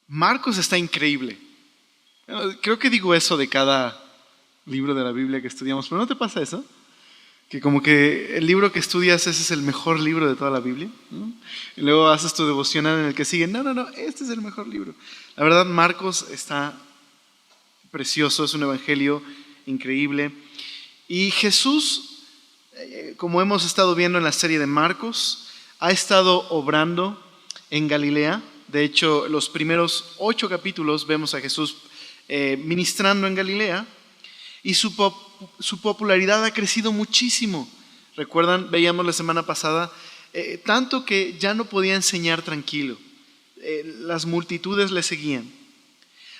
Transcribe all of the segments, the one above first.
Marcos está increíble. Creo que digo eso de cada libro de la Biblia que estudiamos, pero ¿no te pasa eso? Que como que el libro que estudias, ese es el mejor libro de toda la Biblia, ¿no? Y luego haces tu devocional en el que sigue, no, este es el mejor libro. La verdad, Marcos está precioso, es un evangelio increíble. Y Jesús, como hemos estado viendo en la serie de Marcos, ha estado obrando en Galilea. De hecho, los primeros 8 capítulos vemos a Jesús ministrando en Galilea, y su popularidad ha crecido muchísimo. Recuerdan, veíamos la semana pasada, tanto que ya no podía enseñar tranquilo. Las multitudes le seguían.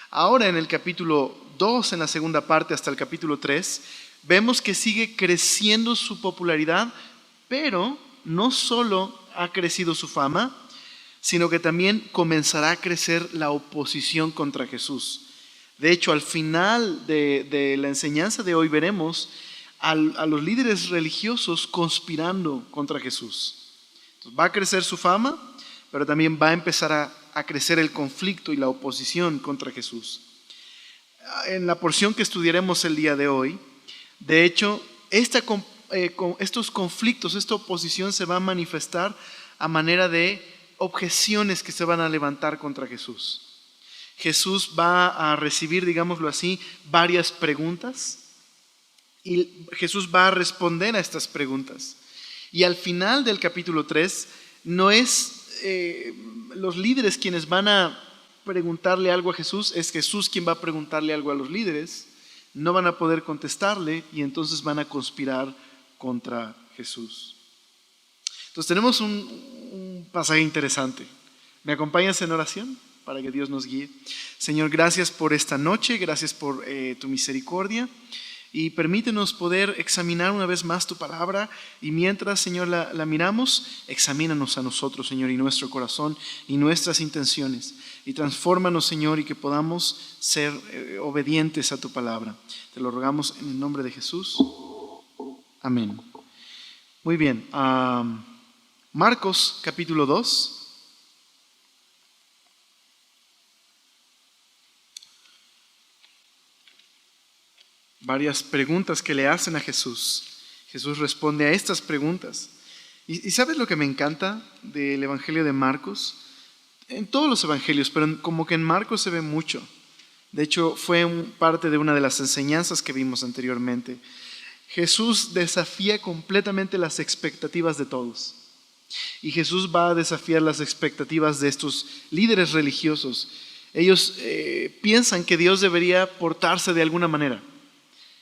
Ahora en el capítulo 2, en la segunda parte, hasta el capítulo 3, vemos que sigue creciendo su popularidad, pero no solo ha crecido su fama, sino que también comenzará a crecer la oposición contra Jesús. De hecho, al final de la enseñanza de hoy veremos a los líderes religiosos conspirando contra Jesús. Entonces, va a crecer su fama, pero también va a empezar a crecer el conflicto y la oposición contra Jesús. En la porción que estudiaremos el día de hoy, de hecho, estos conflictos, esta oposición se va a manifestar a manera de objeciones que se van a levantar contra Jesús. Jesús va a recibir, digámoslo así, varias preguntas, y Jesús va a responder a estas preguntas. Y al final del capítulo 3, no es los líderes quienes van a preguntarle algo a Jesús, es Jesús quien va a preguntarle algo a los líderes. No van a poder contestarle y entonces van a conspirar contra Jesús. Entonces tenemos un pasaje interesante. ¿Me acompañas en oración para que Dios nos guíe? Señor, gracias por esta noche, gracias por tu misericordia, y permítenos poder examinar una vez más tu palabra, y mientras, Señor, la miramos, examínanos a nosotros, Señor, y nuestro corazón y nuestras intenciones, y transfórmanos, Señor, y que podamos ser obedientes a tu palabra. Te lo rogamos en el nombre de Jesús. Amén. Muy bien. Marcos capítulo 2. Varias preguntas que le hacen a Jesús. Jesús responde a estas preguntas. ¿Y sabes lo que me encanta del Evangelio de Marcos? En todos los evangelios, pero como que en Marcos se ve mucho. De hecho, fue parte de una de las enseñanzas que vimos anteriormente. Jesús desafía completamente las expectativas de todos. Y Jesús va a desafiar las expectativas de estos líderes religiosos. Ellos piensan que Dios debería portarse de alguna manera.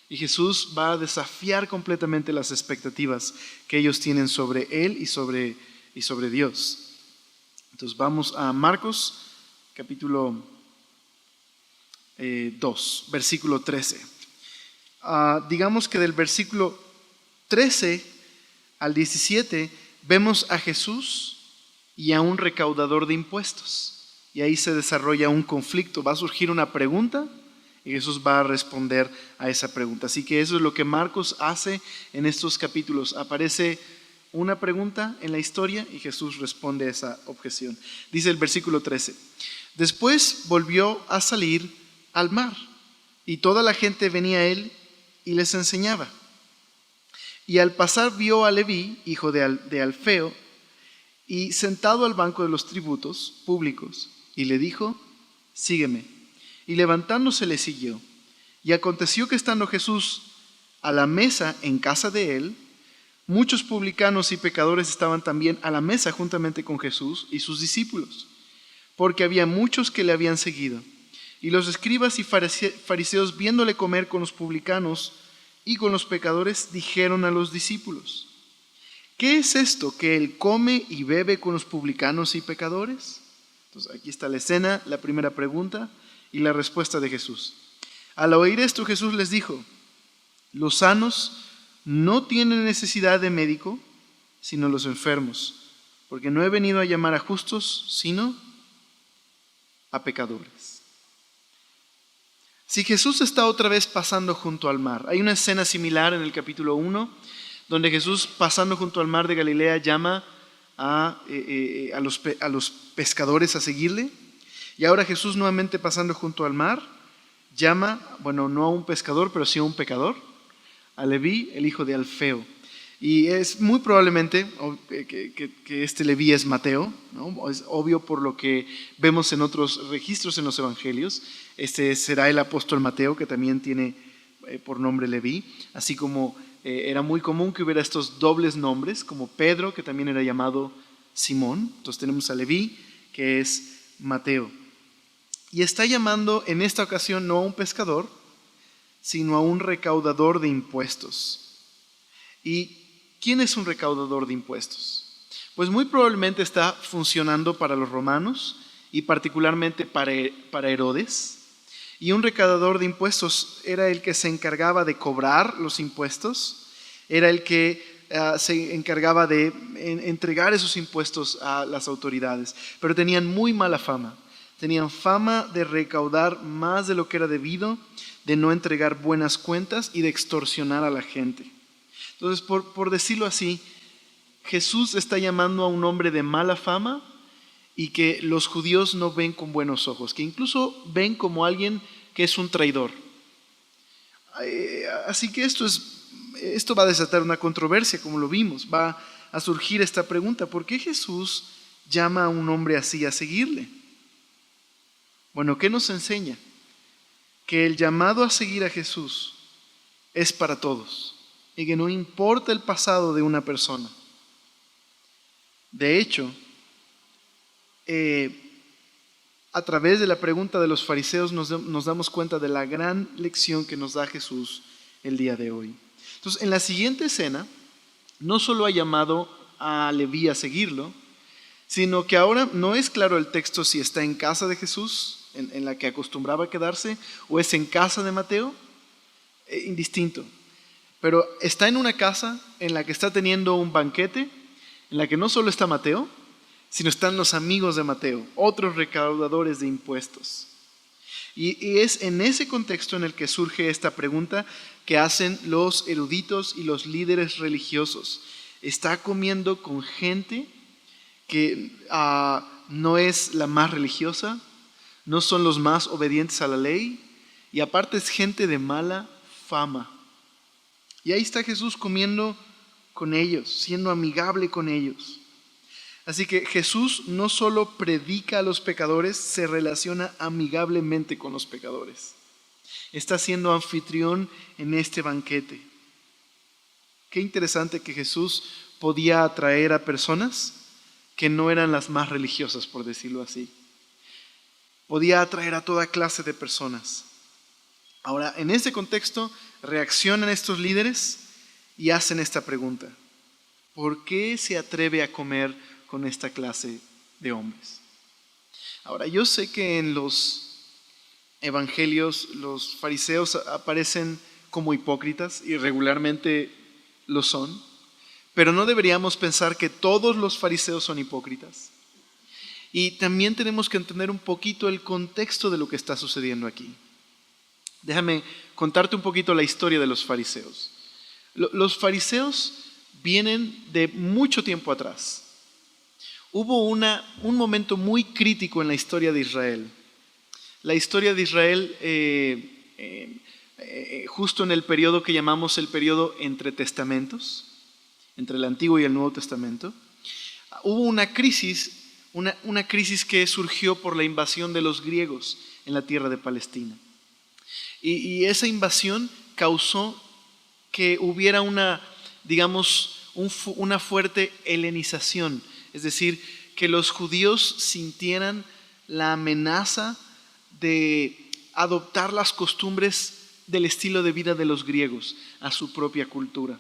Y Jesús va a desafiar completamente las expectativas que ellos tienen sobre Él y sobre Dios. Entonces vamos a Marcos capítulo 2, versículo 13. Digamos que del versículo 13 al 17 vemos a Jesús y a un recaudador de impuestos. Y ahí se desarrolla un conflicto. Va a surgir una pregunta y Jesús va a responder a esa pregunta. Así que eso es lo que Marcos hace en estos capítulos. Aparece una pregunta en la historia y Jesús responde a esa objeción. Dice el versículo 13. Después volvió a salir al mar, y toda la gente venía a él y les enseñaba. Y al pasar vio a Leví, hijo de Alfeo, y sentado al banco de los tributos públicos, y le dijo: sígueme. Y levantándose le siguió. Y aconteció que estando Jesús a la mesa en casa de él, muchos publicanos y pecadores estaban también a la mesa juntamente con Jesús y sus discípulos, porque había muchos que le habían seguido. Y los escribas y fariseos, viéndole comer con los publicanos y con los pecadores, dijeron a los discípulos: ¿qué es esto que él come y bebe con los publicanos y pecadores? Entonces aquí está la escena, la primera pregunta y la respuesta de Jesús. Al oír esto, Jesús les dijo: los sanos no tienen necesidad de médico, sino los enfermos, porque no he venido a llamar a justos, sino a pecadores. Si Jesús está otra vez pasando junto al mar, hay una escena similar en el capítulo 1, donde Jesús, pasando junto al mar de Galilea, llama a los pescadores a seguirle. Y ahora Jesús, nuevamente pasando junto al mar, llama, bueno, no a un pescador, pero sí a un pecador, a Leví, el hijo de Alfeo. Y es muy probablemente que este Leví es Mateo, ¿no? Es obvio por lo que vemos en otros registros en los evangelios. Este será el apóstol Mateo, que también tiene por nombre Leví, así como era muy común que hubiera estos dobles nombres, como Pedro, que también era llamado Simón. Entonces tenemos a Leví, que es Mateo. Y está llamando en esta ocasión no a un pescador, sino a un recaudador de impuestos. ¿Y quién es un recaudador de impuestos? Pues muy probablemente está funcionando para los romanos y particularmente para Herodes. Y un recaudador de impuestos era el que se encargaba de cobrar los impuestos, era el que se encargaba de entregar esos impuestos a las autoridades, pero tenían muy mala fama. Tenían fama de recaudar más de lo que era debido, de no entregar buenas cuentas y de extorsionar a la gente. Entonces, por decirlo así, Jesús está llamando a un hombre de mala fama y que los judíos no ven con buenos ojos, que incluso ven como alguien que es un traidor. Así que esto va a desatar una controversia, como lo vimos. Va a surgir esta pregunta: ¿por qué Jesús llama a un hombre así a seguirle? Bueno, ¿qué nos enseña? Que el llamado a seguir a Jesús es para todos y que no importa el pasado de una persona. De hecho, a través de la pregunta de los fariseos nos damos cuenta de la gran lección que nos da Jesús el día de hoy. Entonces, en la siguiente escena, no solo ha llamado a Leví a seguirlo, sino que ahora no es claro el texto si está en casa de Jesús, en la que acostumbraba a quedarse, o es en casa de Mateo, indistinto. Pero está en una casa en la que está teniendo un banquete, en la que no solo está Mateo, sino están los amigos de Mateo, otros recaudadores de impuestos. Y es en ese contexto en el que surge esta pregunta que hacen los eruditos y los líderes religiosos. Está comiendo con gente que no es la más religiosa, no son los más obedientes a la ley, y aparte es gente de mala fama. Y ahí está Jesús comiendo con ellos, siendo amigable con ellos. Así que Jesús no solo predica a los pecadores, se relaciona amigablemente con los pecadores. Está siendo anfitrión en este banquete. Qué interesante que Jesús podía atraer a personas que no eran las más religiosas, por decirlo así. Podía atraer a toda clase de personas. Ahora, en ese contexto, reaccionan estos líderes y hacen esta pregunta: ¿por qué se atreve a comer con esta clase de hombres? Ahora, yo sé que en los evangelios los fariseos aparecen como hipócritas y regularmente lo son, pero no deberíamos pensar que todos los fariseos son hipócritas. Y también tenemos que entender un poquito el contexto de lo que está sucediendo aquí. Déjame contarte un poquito la historia de los fariseos. Los fariseos vienen de mucho tiempo atrás. Hubo un momento muy crítico en la historia de Israel. La historia de Israel, justo en el periodo que llamamos el periodo entre testamentos, entre el Antiguo y el Nuevo Testamento, hubo una crisis que surgió por la invasión de los griegos en la tierra de Palestina. Y esa invasión causó que hubiera una fuerte helenización, es decir, que los judíos sintieran la amenaza de adoptar las costumbres del estilo de vida de los griegos a su propia cultura.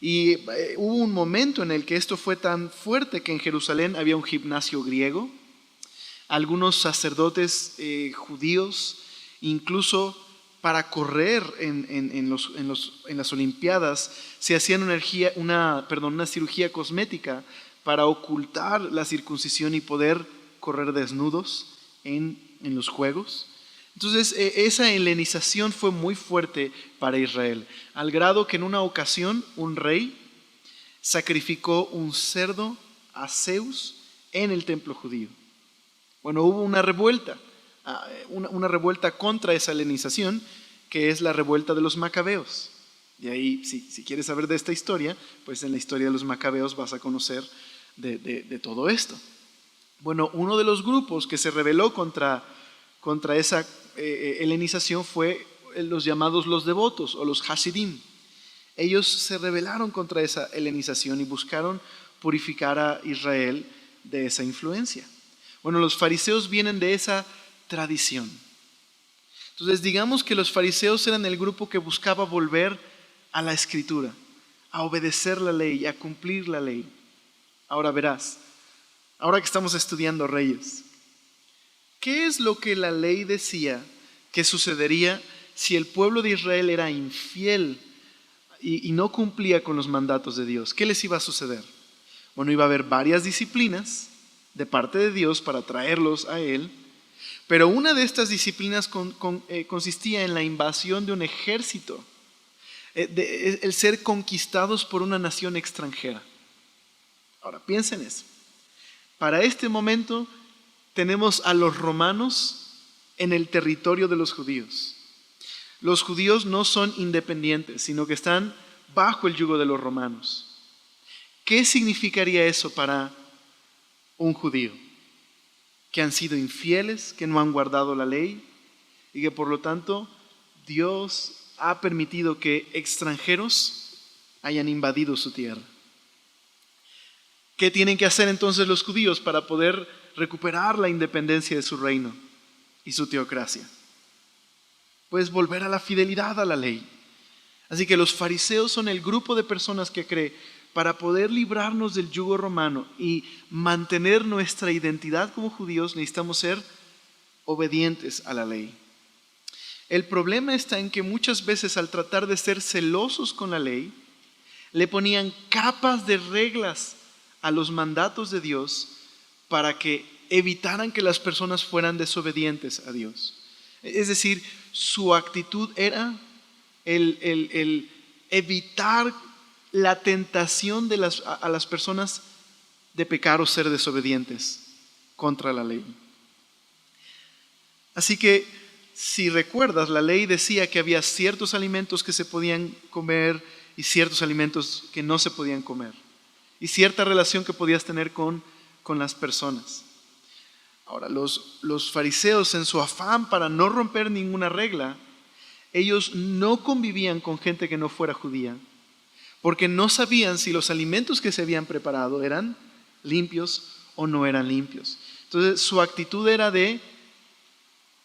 Y hubo un momento en el que esto fue tan fuerte que en Jerusalén había un gimnasio griego. Algunos sacerdotes judíos, incluso para correr en las Olimpiadas, se hacían una cirugía cosmética para ocultar la circuncisión y poder correr desnudos en los Juegos. Entonces, esa helenización fue muy fuerte para Israel, al grado que en una ocasión un rey sacrificó un cerdo a Zeus en el templo judío. Bueno, hubo una revuelta, una revuelta contra esa helenización, que es la revuelta de los macabeos. Y ahí, si quieres saber de esta historia, pues en la historia de los macabeos vas a conocer de todo esto. Bueno, uno de los grupos que se rebeló contra esa helenización fue los llamados los devotos o los hasidim. Ellos se rebelaron contra esa helenización y buscaron purificar a Israel de esa influencia. Bueno, los fariseos vienen de esa tradición. Entonces, digamos que los fariseos eran el grupo que buscaba volver a la Escritura, a obedecer la ley, a cumplir la ley. Ahora verás, ahora que estamos estudiando Reyes, ¿qué es lo que la ley decía que sucedería si el pueblo de Israel era infiel y no cumplía con los mandatos de Dios? ¿Qué les iba a suceder? Bueno, iba a haber varias disciplinas de parte de Dios para traerlos a Él, pero una de estas disciplinas consistía en la invasión de un ejército, el ser conquistados por una nación extranjera. Ahora, piensen eso. Para este momento tenemos a los romanos en el territorio de los judíos. Los judíos no son independientes, sino que están bajo el yugo de los romanos. ¿Qué significaría eso para un judío? Que han sido infieles, que no han guardado la ley y que por lo tanto Dios ha permitido que extranjeros hayan invadido su tierra. ¿Qué tienen que hacer entonces los judíos para poder recuperar la independencia de su reino y su teocracia? Pues volver a la fidelidad a la ley. Así que los fariseos son el grupo de personas que cree para poder librarnos del yugo romano y mantener nuestra identidad como judíos, necesitamos ser obedientes a la ley. El problema está en que muchas veces al tratar de ser celosos con la ley, le ponían capas de reglas a los mandatos de Dios para que evitaran que las personas fueran desobedientes a Dios. Es decir, su actitud era el evitar la tentación a las personas de pecar o ser desobedientes contra la ley. Así que, si recuerdas, la ley decía que había ciertos alimentos que se podían comer y ciertos alimentos que no se podían comer, y cierta relación que podías tener con las personas. Ahora, los fariseos, en su afán para no romper ninguna regla, ellos no convivían con gente que no fuera judía, porque no sabían si los alimentos que se habían preparado eran limpios o no eran limpios. Entonces, su actitud era de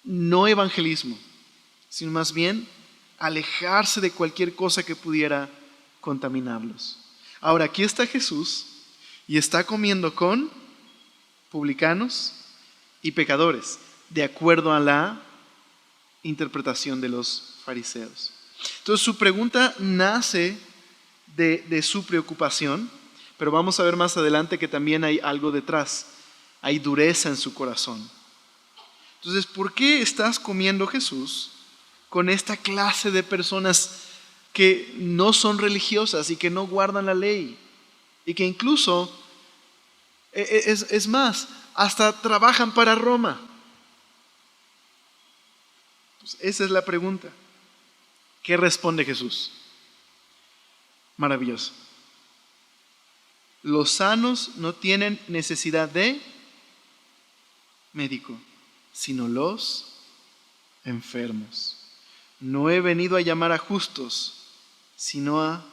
no evangelismo, sino más bien alejarse de cualquier cosa que pudiera contaminarlos. Ahora, aquí está Jesús y está comiendo con publicanos y pecadores, de acuerdo a la interpretación de los fariseos. Entonces, su pregunta nace de su preocupación, pero vamos a ver más adelante que también hay algo detrás, hay dureza en su corazón. Entonces, ¿por qué estás comiendo, Jesús, con esta clase de personas que no son religiosas y que no guardan la ley? Y que incluso, es más, hasta trabajan para Roma. Pues esa es la pregunta. ¿Qué responde Jesús? Maravilloso. Los sanos no tienen necesidad de médico, sino los enfermos. No he venido a llamar a justos, sino a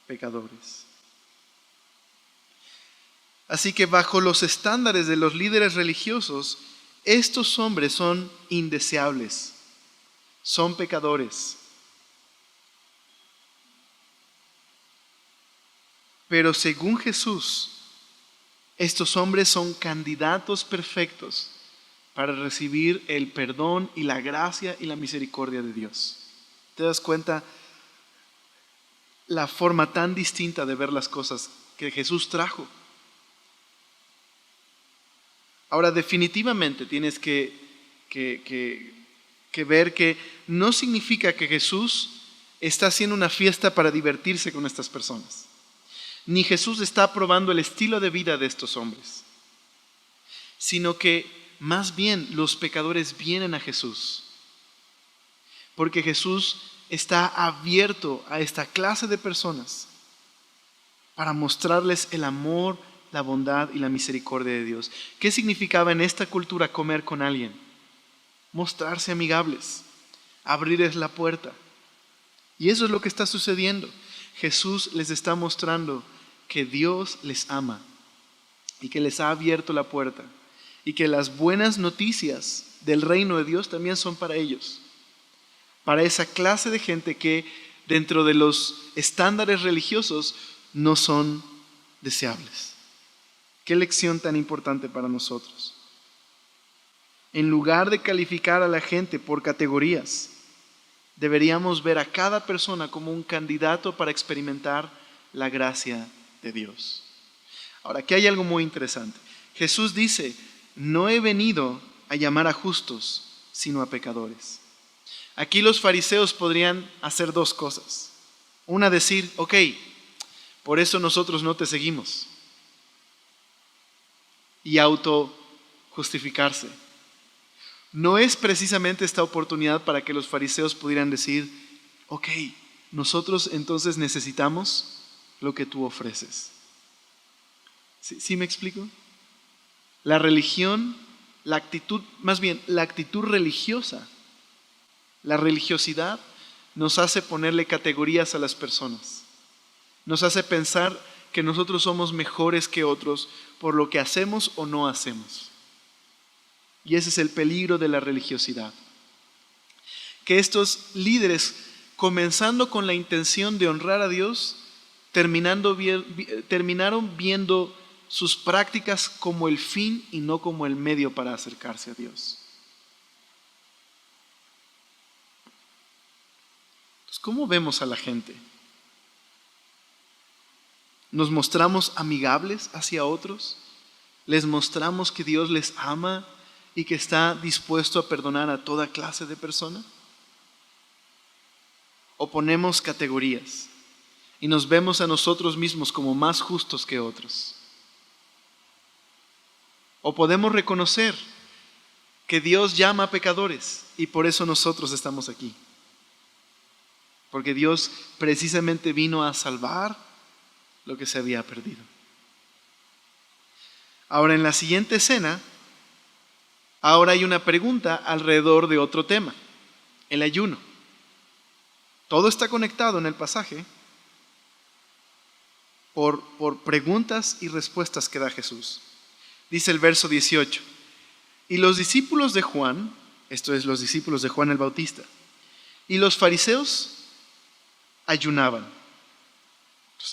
pecadores. Así que bajo los estándares de los líderes religiosos, estos hombres son indeseables, son pecadores. Pero según Jesús, estos hombres son candidatos perfectos para recibir el perdón y la gracia y la misericordia de Dios. ¿Te das cuenta la forma tan distinta de ver las cosas que Jesús trajo? Ahora, definitivamente tienes que ver que no significa que Jesús está haciendo una fiesta para divertirse con estas personas. Ni Jesús está aprobando el estilo de vida de estos hombres, sino que más bien los pecadores vienen a Jesús. Porque Jesús está abierto a esta clase de personas para mostrarles el amor, la bondad y la misericordia de Dios. ¿Qué significaba en esta cultura comer con alguien? Mostrarse amigables, abrirles la puerta. Y eso es lo que está sucediendo. Jesús les está mostrando que Dios les ama y que les ha abierto la puerta y que las buenas noticias del reino de Dios también son para ellos, para esa clase de gente que dentro de los estándares religiosos no son deseables. Qué lección tan importante para nosotros. En lugar de calificar a la gente por categorías, deberíamos ver a cada persona como un candidato para experimentar la gracia de Dios. Ahora, aquí hay algo muy interesante. Jesús dice, no he venido a llamar a justos, sino a pecadores. Aquí los fariseos podrían hacer dos cosas. Una, decir, ok, por eso nosotros no te seguimos. Y auto-justificarse. No es precisamente esta oportunidad para que los fariseos pudieran decir, ok, nosotros entonces necesitamos lo que tú ofreces. ¿Sí me explico? La religión, la actitud religiosa, la religiosidad nos hace ponerle categorías a las personas. Nos hace pensar que nosotros somos mejores que otros por lo que hacemos o no hacemos. Y ese es el peligro de la religiosidad. Que estos líderes, comenzando con la intención de honrar a Dios, terminaron viendo sus prácticas como el fin y no como el medio para acercarse a Dios. Entonces, ¿cómo vemos a la gente? ¿Nos mostramos amigables hacia otros? ¿Les mostramos que Dios les ama y que está dispuesto a perdonar a toda clase de persona? ¿O ponemos categorías y nos vemos a nosotros mismos como más justos que otros? ¿O podemos reconocer que Dios llama a pecadores y por eso nosotros estamos aquí? Porque Dios precisamente vino a salvar lo que se había perdido. Ahora, en la siguiente escena, ahora hay una pregunta alrededor de otro tema, el ayuno. Todo está conectado en el pasaje por preguntas y respuestas que da Jesús. Dice el verso 18, y los discípulos de Juan, esto es los discípulos de Juan el Bautista, y los fariseos ayunaban,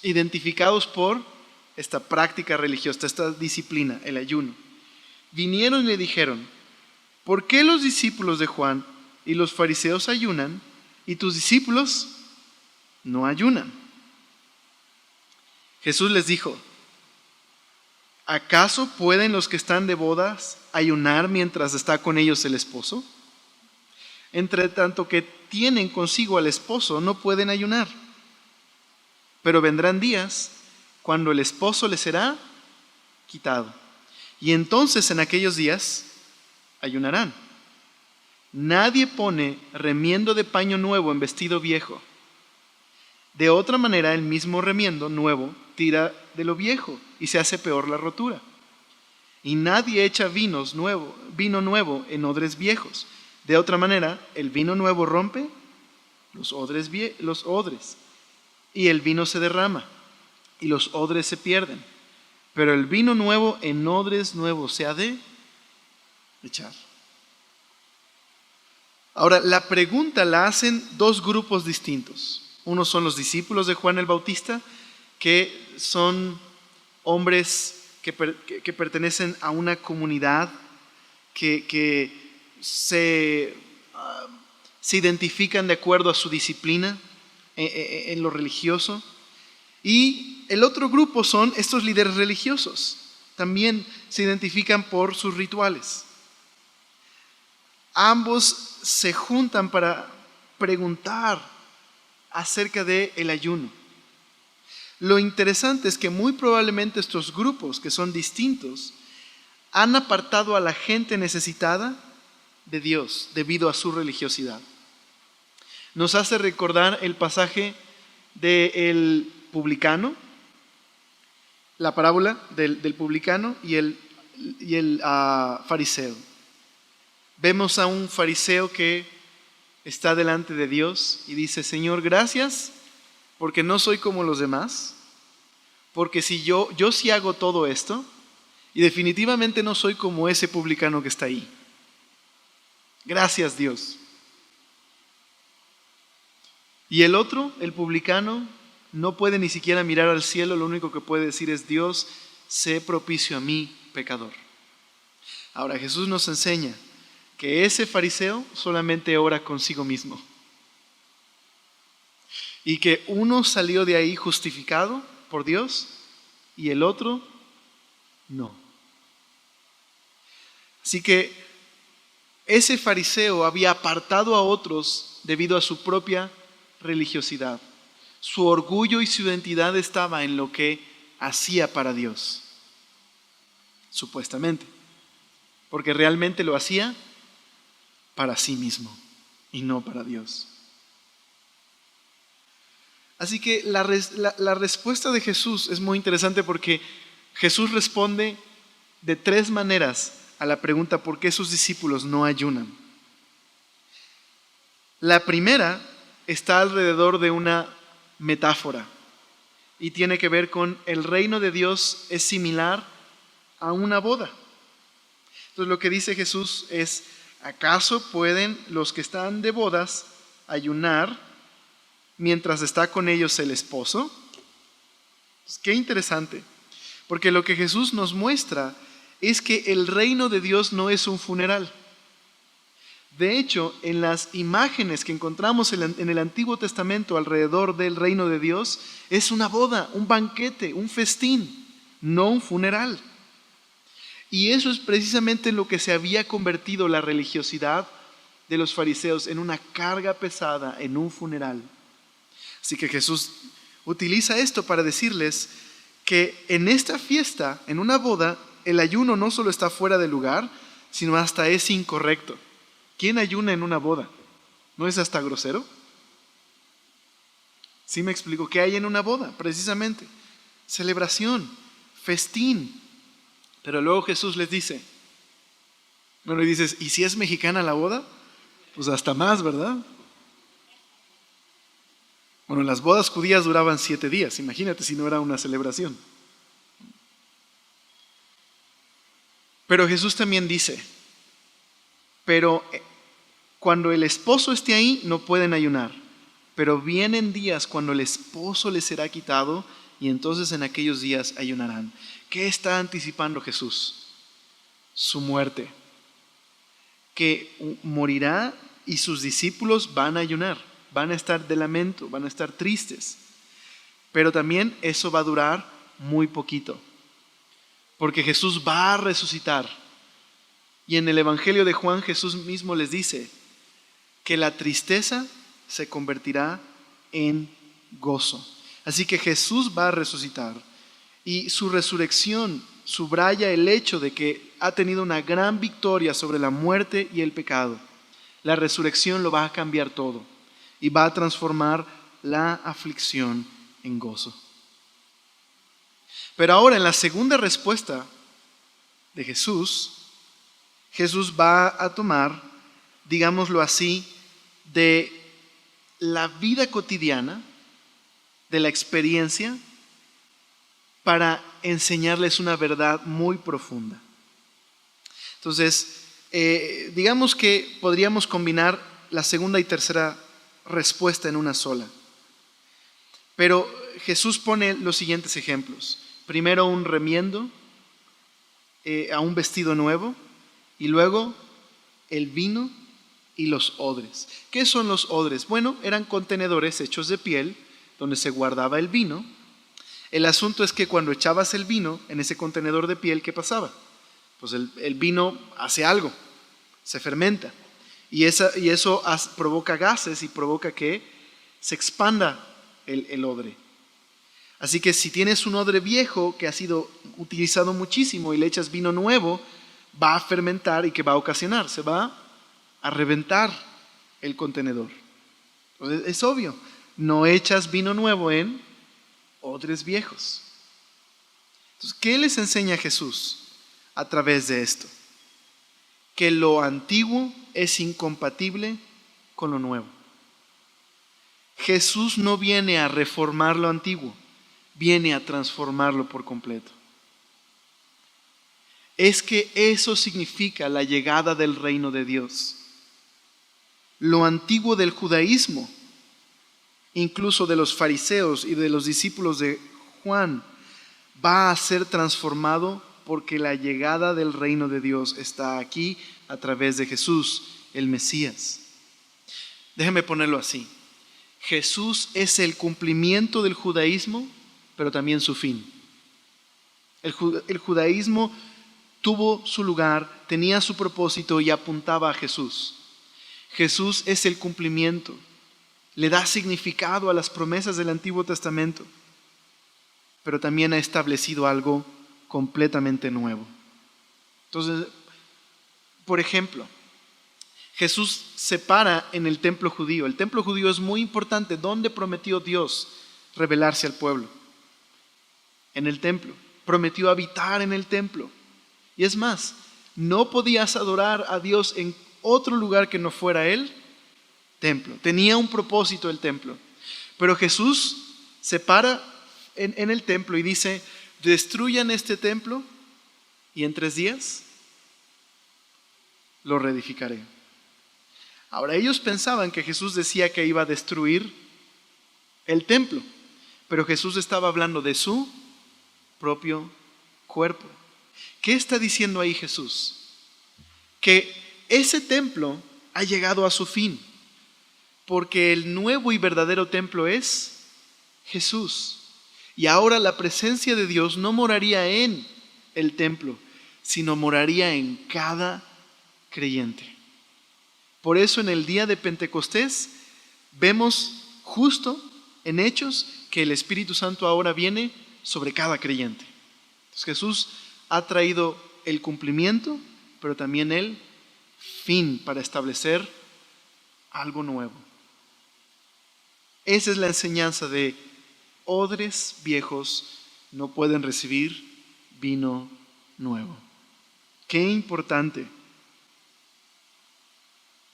identificados por esta práctica religiosa, esta disciplina, el ayuno. Vinieron y le dijeron, ¿por qué los discípulos de Juan y los fariseos ayunan y tus discípulos no ayunan? Jesús les dijo, ¿acaso pueden los que están de bodas ayunar mientras está con ellos el esposo? Entre tanto que tienen consigo al esposo, no pueden ayunar. Pero vendrán días cuando el esposo les será quitado. Y entonces en aquellos días ayunarán. Nadie pone remiendo de paño nuevo en vestido viejo. De otra manera, el mismo remiendo nuevo tira de lo viejo y se hace peor la rotura. Y nadie echa vino nuevo en odres viejos. De otra manera, el vino nuevo rompe los odres y el vino se derrama y los odres se pierden. Pero el vino nuevo en odres nuevos se ha de echar. Ahora, la pregunta la hacen dos grupos distintos. Uno son los discípulos de Juan el Bautista, que son hombres que pertenecen a una comunidad que se identifican de acuerdo a su disciplina en lo religioso. Y el otro grupo son estos líderes religiosos. También se identifican por sus rituales. Ambos se juntan para preguntar acerca del ayuno. Lo interesante es que muy probablemente estos grupos, que son distintos, han apartado a la gente necesitada de Dios debido a su religiosidad. Nos hace recordar el pasaje del publicano, la parábola del publicano y el fariseo. Vemos a un fariseo que está delante de Dios y dice: Señor, gracias porque no soy como los demás, porque si yo sí hago todo esto, y definitivamente no soy como ese publicano que está ahí. Gracias, Dios. Y el otro, el publicano, no puede ni siquiera mirar al cielo, lo único que puede decir es: Dios, sé propicio a mí, pecador. Ahora, Jesús nos enseña que ese fariseo solamente ora consigo mismo. Y que uno salió de ahí justificado por Dios y el otro no. Así que ese fariseo había apartado a otros debido a su propia religiosidad. Su orgullo y su identidad estaba en lo que hacía para Dios, supuestamente, porque realmente lo hacía para sí mismo y no para Dios. Así que la respuesta de Jesús es muy interesante, porque Jesús responde de 3 maneras a la pregunta ¿por qué sus discípulos no ayunan? La primera está alrededor de una metáfora y tiene que ver con el reino de Dios es similar a una boda. Entonces lo que dice Jesús es: ¿acaso pueden los que están de bodas ayunar mientras está con ellos el esposo? Pues qué interesante, porque lo que Jesús nos muestra es que el reino de Dios no es un funeral. De hecho, en las imágenes que encontramos en el Antiguo Testamento alrededor del reino de Dios, es una boda, un banquete, un festín, no un funeral. Y eso es precisamente lo que se había convertido la religiosidad de los fariseos, en una carga pesada, en un funeral. Así que Jesús utiliza esto para decirles que en esta fiesta, en una boda, el ayuno no solo está fuera de lugar, sino hasta es incorrecto. ¿Quién ayuna en una boda? ¿No es hasta grosero? ¿Sí me explico? ¿Qué hay en una boda? Precisamente, celebración, festín. Pero luego Jesús les dice, bueno, y dices, ¿y si es mexicana la boda? Pues hasta más, ¿verdad? Bueno, las bodas judías duraban 7 días, imagínate si no era una celebración. Pero Jesús también dice, pero cuando el esposo esté ahí no pueden ayunar, pero vienen días cuando el esposo les será quitado y entonces en aquellos días ayunarán. ¿Qué está anticipando Jesús? Su muerte, que morirá y sus discípulos van a ayunar, van a estar de lamento, van a estar tristes, pero también eso va a durar muy poquito, porque Jesús va a resucitar. Y en el Evangelio de Juan Jesús mismo les dice que la tristeza se convertirá en gozo. Así que Jesús va a resucitar y su resurrección subraya el hecho de que ha tenido una gran victoria sobre la muerte y el pecado. La resurrección lo va a cambiar todo y va a transformar la aflicción en gozo. Pero ahora en la segunda respuesta de Jesús, Jesús va a tomar, digámoslo así, de la vida cotidiana, de la experiencia, para enseñarles una verdad muy profunda. Entonces, digamos que podríamos combinar la segunda y tercera respuesta en una sola. Pero Jesús pone los siguientes ejemplos. Primero un remiendo a un vestido nuevo, y luego el vino y los odres. ¿Qué son los odres? Bueno, eran contenedores hechos de piel donde se guardaba el vino. El asunto es que cuando echabas el vino en ese contenedor de piel, ¿qué pasaba? Pues el vino hace algo, se fermenta. Y eso provoca gases y provoca que se expanda el odre. Así que si tienes un odre viejo que ha sido utilizado muchísimo y le echas vino nuevo, va a fermentar y que va a ocasionar, se va a reventar el contenedor. Entonces, es obvio, no echas vino nuevo en odres viejos. Entonces, ¿qué les enseña Jesús a través de esto? Que lo antiguo es incompatible con lo nuevo. Jesús no viene a reformar lo antiguo, viene a transformarlo por completo. Es que eso significa la llegada del reino de Dios. Lo antiguo del judaísmo, incluso de los fariseos y de los discípulos de Juan, va a ser transformado porque la llegada del reino de Dios está aquí a través de Jesús, el Mesías. Déjame ponerlo así. Jesús es el cumplimiento del judaísmo, pero también su fin. El judaísmo tuvo su lugar, tenía su propósito y apuntaba a Jesús. Jesús es el cumplimiento, le da significado a las promesas del Antiguo Testamento, pero también ha establecido algo completamente nuevo. Entonces, por ejemplo, Jesús se para en el templo judío. El templo judío es muy importante. ¿Dónde prometió Dios revelarse al pueblo? En el templo. Prometió habitar en el templo. Y es más, no podías adorar a Dios en otro lugar que no fuera el templo. Tenía un propósito el templo. Pero Jesús se para en el templo y dice: destruyan este templo y en 3 días lo reedificaré. Ahora, ellos pensaban que Jesús decía que iba a destruir el templo, pero Jesús estaba hablando de su propio cuerpo. ¿Qué está diciendo ahí Jesús? Que ese templo ha llegado a su fin, porque el nuevo y verdadero templo es Jesús. Y ahora la presencia de Dios no moraría en el templo, sino moraría en cada creyente. Por eso en el día de Pentecostés vemos justo en Hechos que el Espíritu Santo ahora viene sobre cada creyente. Entonces, Jesús ha traído el cumplimiento, pero también el fin para establecer algo nuevo. Esa es la enseñanza de odres viejos no pueden recibir vino nuevo. Qué importante.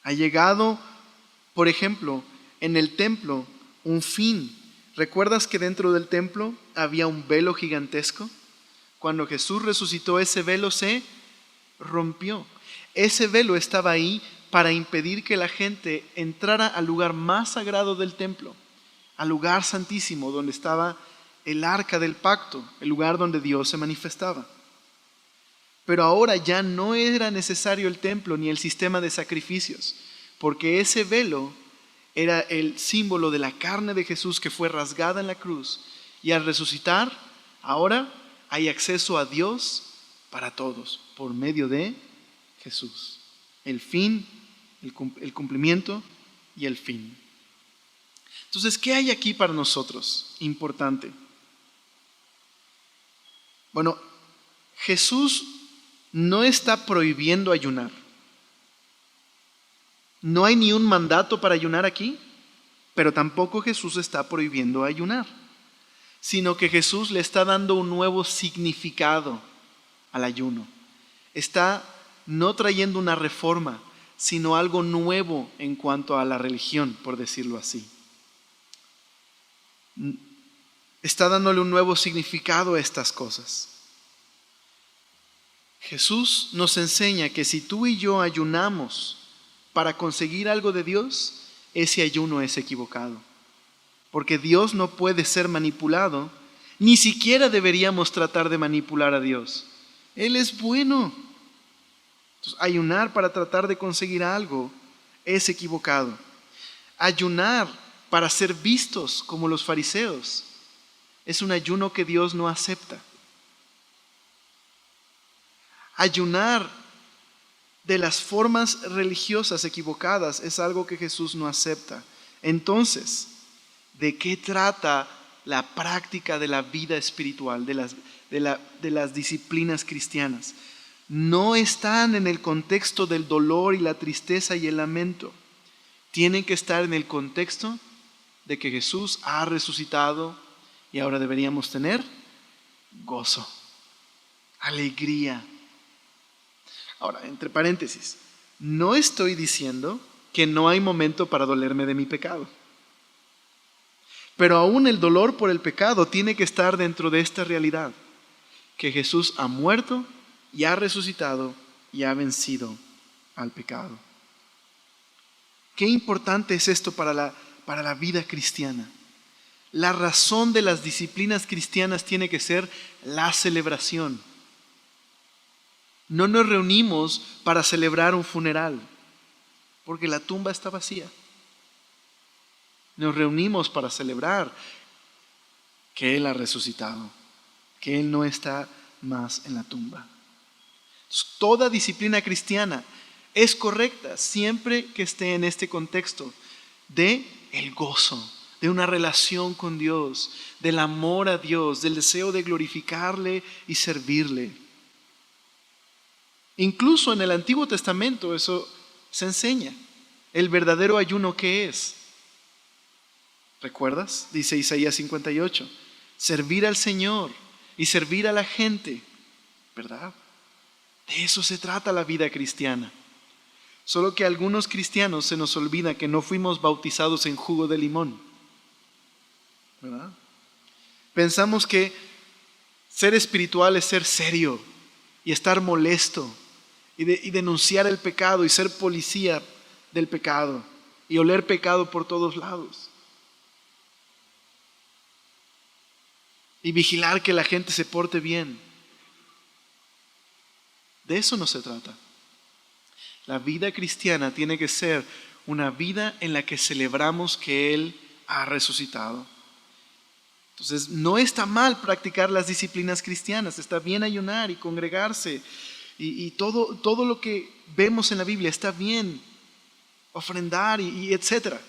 Ha llegado, por ejemplo, en el templo un fin. ¿Recuerdas que dentro del templo había un velo gigantesco? Cuando Jesús resucitó, ese velo se rompió. Ese velo estaba ahí para impedir que la gente entrara al lugar más sagrado del templo, al lugar santísimo donde estaba el arca del pacto, el lugar donde Dios se manifestaba. Pero ahora ya no era necesario el templo ni el sistema de sacrificios, porque ese velo era el símbolo de la carne de Jesús que fue rasgada en la cruz. Y al resucitar, ahora hay acceso a Dios para todos, por medio de Jesús. El fin, el cumplimiento y el fin. Entonces, ¿qué hay aquí para nosotros? Importante. Bueno, Jesús no está prohibiendo ayunar. No hay ni un mandato para ayunar aquí, pero tampoco Jesús está prohibiendo ayunar, sino que Jesús le está dando un nuevo significado al ayuno. Está no trayendo una reforma, sino algo nuevo en cuanto a la religión, por decirlo así. Está dándole un nuevo significado a estas cosas. Jesús nos enseña que si tú y yo ayunamos para conseguir algo de Dios, ese ayuno es equivocado. Porque Dios no puede ser manipulado, ni siquiera deberíamos tratar de manipular a Dios. Él es bueno. Entonces, ayunar para tratar de conseguir algo es equivocado. Ayunar para ser vistos como los fariseos es un ayuno que Dios no acepta. Ayunar de las formas religiosas equivocadas es algo que Jesús no acepta. Entonces, ¿de qué trata la práctica de la vida espiritual, de las disciplinas cristianas? no están en el contexto del dolor y la tristeza y el lamento. Tienen que estar en el contexto de que Jesús ha resucitado y ahora deberíamos tener gozo, alegría. Ahora, entre paréntesis, no estoy diciendo que no hay momento para dolerme de mi pecado. Pero aún el dolor por el pecado tiene que estar dentro de esta realidad, que Jesús ha muerto y ha resucitado y ha vencido al pecado. Qué importante es esto para la vida cristiana. La razón de las disciplinas cristianas tiene que ser la celebración. No nos reunimos para celebrar un funeral, porque la tumba está vacía. Nos reunimos para celebrar que Él ha resucitado, que Él no está más en la tumba. Toda disciplina cristiana es correcta siempre que esté en este contexto de el gozo, de una relación con Dios, del amor a Dios, del deseo de glorificarle y servirle. Incluso en el Antiguo Testamento eso se enseña. El verdadero ayuno, ¿qué es? ¿Recuerdas? Dice Isaías 58, servir al Señor y servir a la gente, ¿verdad? De eso se trata la vida cristiana. Solo que a algunos cristianos se nos olvida que no fuimos bautizados en jugo de limón, ¿verdad? Pensamos que ser espiritual es ser serio y estar molesto y denunciar el pecado y ser policía del pecado y oler pecado por todos lados. Y vigilar que la gente se porte bien. De eso no se trata. La vida cristiana tiene que ser una vida en la que celebramos que Él ha resucitado. Entonces, no está mal practicar las disciplinas cristianas, está bien ayunar y congregarse y todo lo que vemos en la Biblia está bien, ofrendar y etcétera.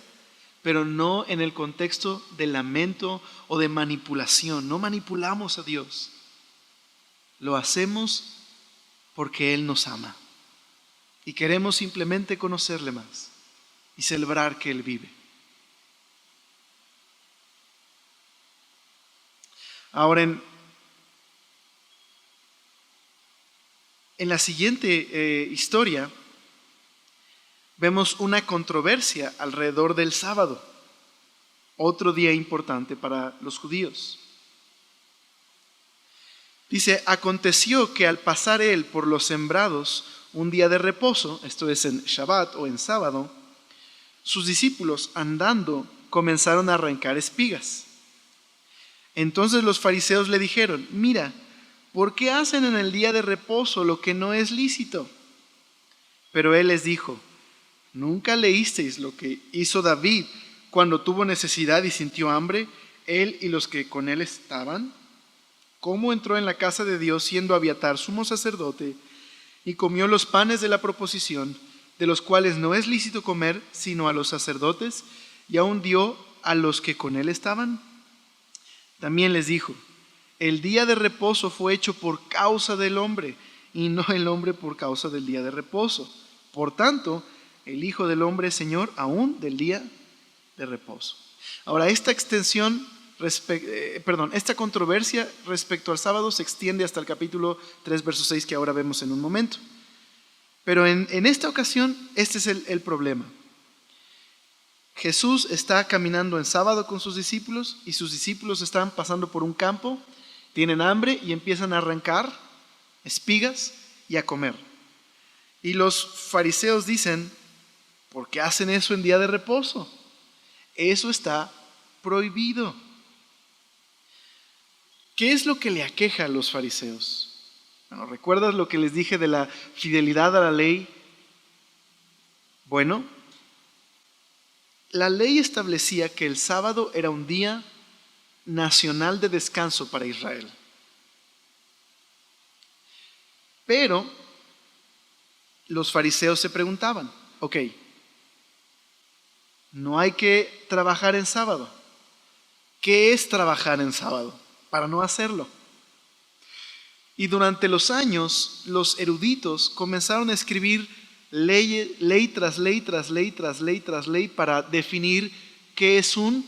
Pero no en el contexto de lamento o de manipulación. No manipulamos a Dios. Lo hacemos porque Él nos ama. Y queremos simplemente conocerle más y celebrar que Él vive. Ahora, en la siguiente historia, vemos una controversia alrededor del sábado, otro día importante para los judíos. Dice, aconteció que al pasar él por los sembrados un día de reposo, esto es en Shabbat o en sábado, sus discípulos andando comenzaron a arrancar espigas. Entonces los fariseos le dijeron, mira, ¿por qué hacen en el día de reposo lo que no es lícito? Pero él les dijo, ¿nunca leísteis lo que hizo David cuando tuvo necesidad y sintió hambre, él y los que con él estaban? ¿Cómo entró en la casa de Dios siendo Abiatar sumo sacerdote y comió los panes de la proposición, de los cuales no es lícito comer sino a los sacerdotes, y aún dio a los que con él estaban? También les dijo, el día de reposo fue hecho por causa del hombre, y no el hombre por causa del día de reposo. Por tanto, el Hijo del Hombre es Señor aún del día de reposo. Ahora, esta controversia respecto al sábado se extiende hasta el capítulo 3, verso 6, que ahora vemos en un momento. Pero en esta ocasión, este es el problema. Jesús está caminando en sábado con sus discípulos y sus discípulos están pasando por un campo, tienen hambre y empiezan a arrancar espigas y a comer. Y los fariseos dicen, ¿por qué hacen eso en día de reposo? Eso está prohibido. ¿Qué es lo que le aqueja a los fariseos? Bueno, ¿recuerdas lo que les dije de la fidelidad a la ley? Bueno, la ley establecía que el sábado era un día nacional de descanso para Israel. Pero los fariseos se preguntaban, ok, no hay que trabajar en sábado. ¿Qué es trabajar en sábado? Para no hacerlo. Y durante los años, los eruditos comenzaron a escribir ley tras ley, tras ley, tras ley, tras ley, para definir qué es un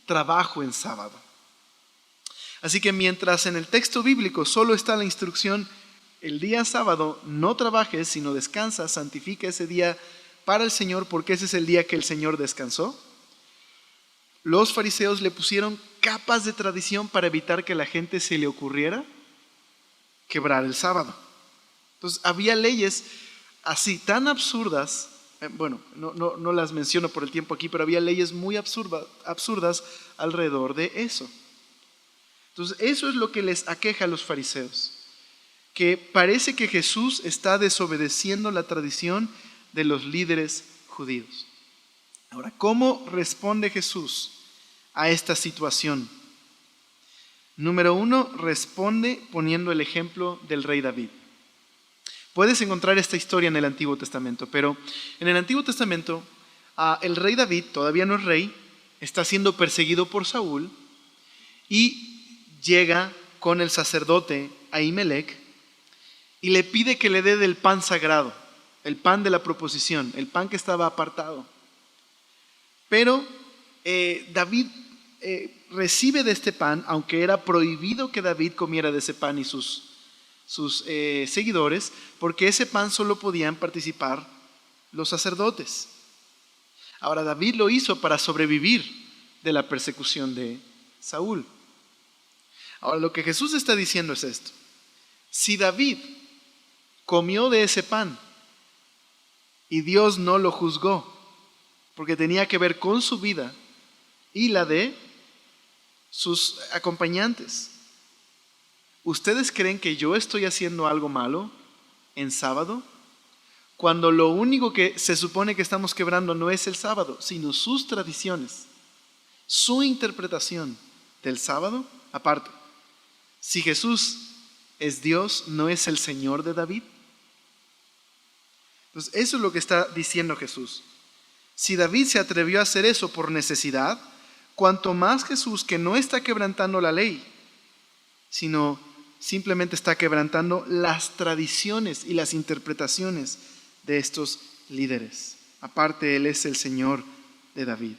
trabajo en sábado. Así que mientras en el texto bíblico solo está la instrucción, el día sábado no trabajes, sino descansa, santifica ese día para el Señor, porque ese es el día que el Señor descansó. Los fariseos le pusieron capas de tradición para evitar que a la gente se le ocurriera quebrar el sábado. Entonces había leyes así tan absurdas, no las menciono por el tiempo aquí, pero había leyes muy absurdas alrededor de eso. Entonces eso es lo que les aqueja a los fariseos, que parece que Jesús está desobedeciendo la tradición de los líderes judíos. Ahora, ¿cómo responde Jesús a esta situación? Número 1, responde poniendo el ejemplo del rey David. Puedes encontrar esta historia en el Antiguo Testamento, pero en el Antiguo Testamento el rey David, todavía no es rey, está siendo perseguido por Saúl y llega con el sacerdote Ahimelech y le pide que le dé del pan sagrado, el pan de la proposición, el pan que estaba apartado. Pero David recibe de este pan, aunque era prohibido que David comiera de ese pan y sus seguidores, porque ese pan solo podían participar los sacerdotes. Ahora, David lo hizo para sobrevivir de la persecución de Saúl. Ahora, lo que Jesús está diciendo es esto: si David comió de ese pan y Dios no lo juzgó, porque tenía que ver con su vida y la de sus acompañantes, ¿ustedes creen que yo estoy haciendo algo malo en sábado? Cuando lo único que se supone que estamos quebrando no es el sábado, sino sus tradiciones, su interpretación del sábado. Aparte, si Jesús es Dios, ¿no es el Señor de David? Entonces, eso es lo que está diciendo Jesús. Si David se atrevió a hacer eso por necesidad, cuanto más Jesús, que no está quebrantando la ley, sino simplemente está quebrantando las tradiciones y las interpretaciones de estos líderes. Aparte, Él es el Señor de David.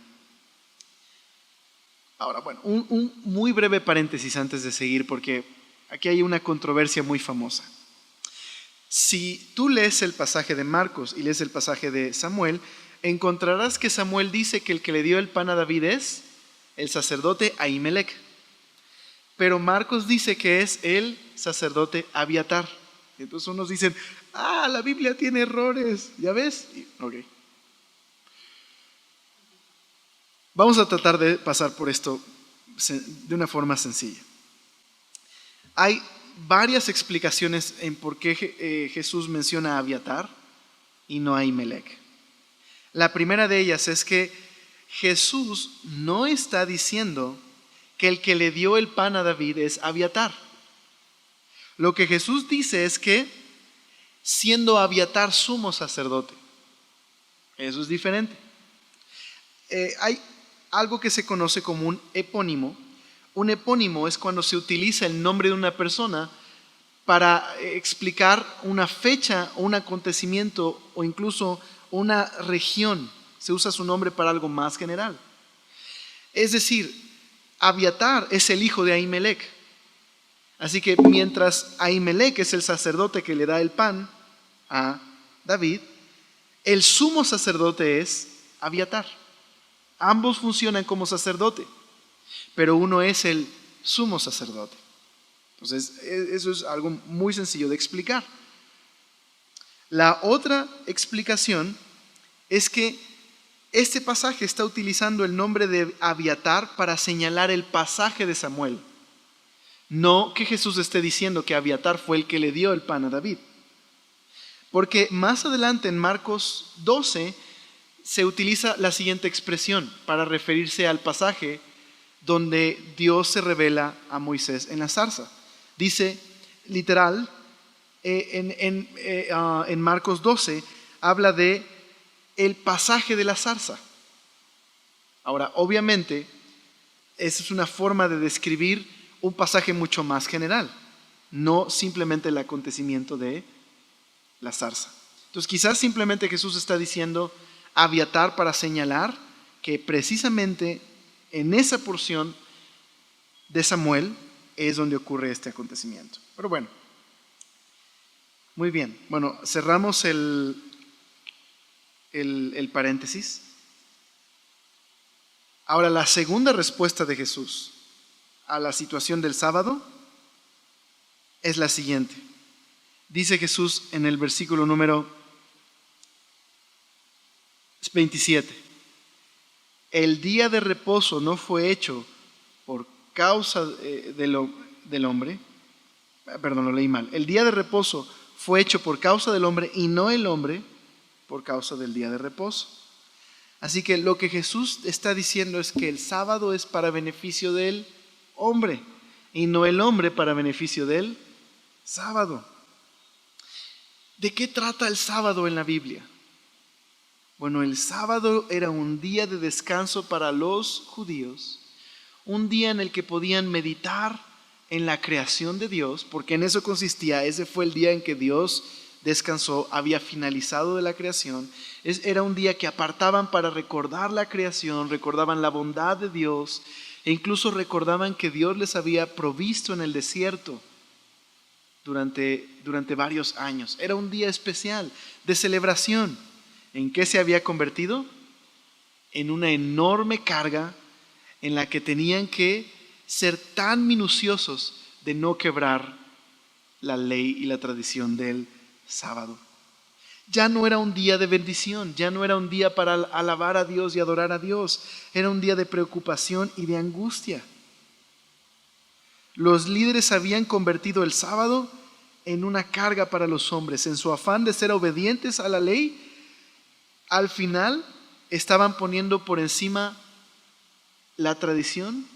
Ahora, un muy breve paréntesis antes de seguir, porque aquí hay una controversia muy famosa. Si tú lees el pasaje de Marcos y lees el pasaje de Samuel, encontrarás que Samuel dice que el que le dio el pan a David es el sacerdote Ahimelech. Pero Marcos dice que es el sacerdote Abiatar. Entonces unos dicen, la Biblia tiene errores, ¿ya ves? Ok. Vamos a tratar de pasar por esto de una forma sencilla. Hay varias explicaciones en por qué Jesús menciona a Abiatar y no a Ahimelech. La primera de ellas es que Jesús no está diciendo que el que le dio el pan a David es Abiatar. Lo que Jesús dice es que siendo Abiatar sumo sacerdote, eso es diferente. Hay algo que se conoce como un epónimo. Un epónimo es cuando se utiliza el nombre de una persona para explicar una fecha, un acontecimiento o incluso una región. Se usa su nombre para algo más general. Es decir, Abiatar es el hijo de Ahimelech. Así que mientras Ahimelech es el sacerdote que le da el pan a David, el sumo sacerdote es Abiatar. Ambos funcionan como sacerdote, pero uno es el sumo sacerdote. Entonces, eso es algo muy sencillo de explicar. La otra explicación es que este pasaje está utilizando el nombre de Abiatar para señalar el pasaje de Samuel. No que Jesús esté diciendo que Abiatar fue el que le dio el pan a David. Porque más adelante en Marcos 12 se utiliza la siguiente expresión para referirse al pasaje donde Dios se revela a Moisés en la zarza. Dice, literal, en Marcos 12, habla de el pasaje de la zarza. Ahora, obviamente, esa es una forma de describir un pasaje mucho más general. no simplemente el acontecimiento de la zarza. Entonces quizás simplemente Jesús está diciendo Abiatar para señalar que precisamente en esa porción de Samuel es donde ocurre este acontecimiento. Pero bueno, muy bien. Bueno, cerramos el paréntesis. Ahora, la segunda respuesta de Jesús a la situación del sábado es la siguiente. Dice Jesús en el versículo número 27. El día de reposo no fue hecho por causa del hombre. Perdón, lo leí mal. El día de reposo fue hecho por causa del hombre y no el hombre por causa del día de reposo. Así que lo que Jesús está diciendo es que el sábado es para beneficio del hombre y no el hombre para beneficio del sábado. ¿De qué trata el sábado en la Biblia? Bueno, el sábado era un día de descanso para los judíos, un día en el que podían meditar en la creación de Dios, porque en eso consistía, ese fue el día en que Dios descansó, había finalizado de la creación. Era un día que apartaban para recordar la creación, recordaban la bondad de Dios e incluso recordaban que Dios les había provisto en el desierto durante varios años. Era un día especial de celebración. ¿En qué se había convertido? En una enorme carga en la que tenían que ser tan minuciosos de no quebrar la ley y la tradición del sábado. Ya no era un día de bendición, ya no era un día para alabar a Dios y adorar a Dios, era un día de preocupación y de angustia. Los líderes habían convertido el sábado en una carga para los hombres. En su afán de ser obedientes a la ley, al final estaban poniendo por encima la tradición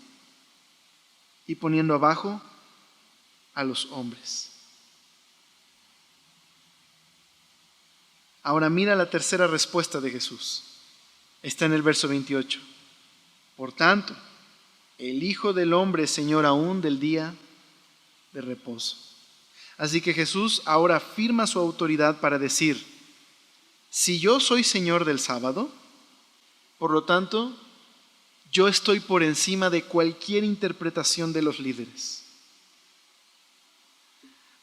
y poniendo abajo a los hombres. Ahora mira la tercera respuesta de Jesús. Está en el verso 28. Por tanto, el Hijo del Hombre es Señor aún del día de reposo. Así que Jesús ahora afirma su autoridad para decir, si yo soy Señor del sábado, por lo tanto, yo estoy por encima de cualquier interpretación de los líderes.